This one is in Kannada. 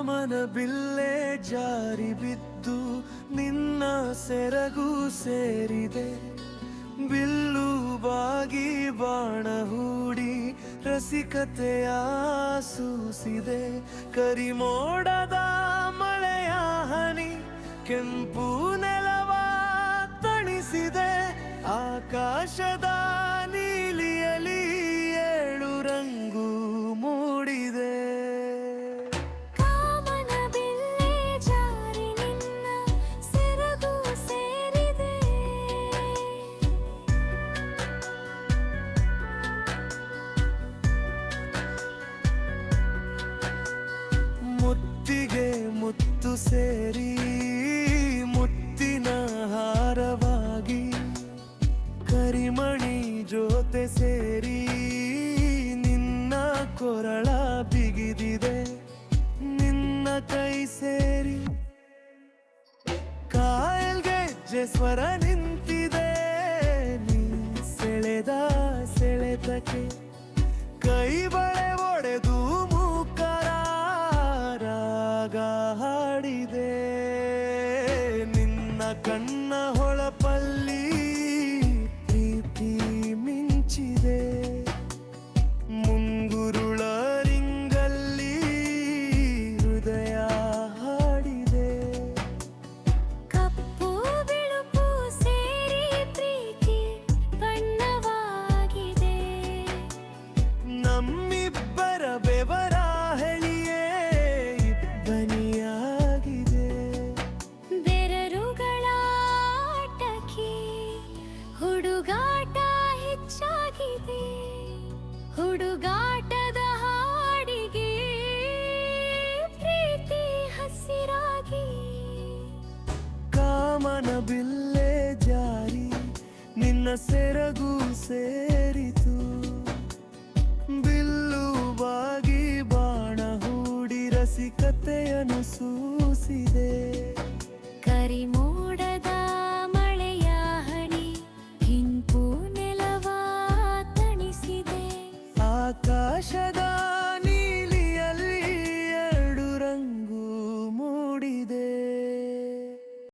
ಕಾಮನ ಬಿಲ್ಲೆ ಜಾರಿ ಬಿದ್ದು ನಿನ್ನ ಸೆರಗು ಸೇರಿದೆ. ಬಿಲ್ಲು ಬಾಗಿ ಬಾಣ ಹೂಡಿ ರಸಿಕತೆಯ ಸೂಸಿದೆ. ಕರಿಮೋಡದ ಮಳೆಯ ಹನಿ ಕೆಂಪು ನೆಲವ ತಣಿಸಿದೆ. ಆಕಾಶದ ನೀಲಿಯಲಿ ಏಳು ರಂಗು ಮೂಡಿದೆ. ಕಾಮನ ಬಿಲ್ಲೆ ಜಾರಿ ನಿನ್ನ ಸೆರಗು ಸೇರಿದೆ. ಮುತ್ತಿಗೆ ಮುತ್ತು ಸೇರಿ ಮುತ್ತಿನ ಹಾರವಾಗಿ ಕರಿಮಣಿ ಜೊತೆ ಸೇರಿ ನಿನ್ನ ಕೊರಳ ಬಿಗಿದಿದೆ. ನಿನ್ನ ಕೈ ಸೇರಿ ಕಾಯಲ್ಗೆಜ್ಜೆ ಸ್ವರ ನಿಂತಿದೆ. ನೀ ಸೆಳೆದ ಸೆಳೆತಕ್ಕೆ ಕೈ ಬಳೆ ಒಡೆದು ಮೂಕರ ರಾಗ ಹಾಡಿದೆ. ನಿನ್ನ ಕಣ್ಣ ಹೊಳಪಲ್ಲಿ ಪ್ರೀತಿ ಮಿಂಚಿದೆ. ಮುಂಗುರುಳ ರಿಂಗಲ್ಲಿ ಹೃದಯ ಹಾಡಿದೆ. ಕಪ್ಪು ಬಿಳುಪು ಸೇರಿ ಪ್ರೀತಿ ಬಣ್ಣವಾಗಿದೆ. ನಮ್ಮಿಬ್ಬರ ಬೆವರ ಹೇಳಿಯೇ ಇಬ್ಬನಿಯಾಗಿದೆ. ಬೆರರುಗಳ ಆಟಕ್ಕೆ ಹುಡುಗಾಟ ಹೆಚ್ಚಾಗಿದೆ. ಹುಡುಗಾಟದ ಹಾಡಿಗೆ ಪ್ರೀತಿ ಹಸಿರಾಗಿ. ಕಾಮನ ಬಿಲ್ಲೆ ಜಾರಿ ನಿನ್ನ ಸೆರಗು ಸೇರಿದೆ.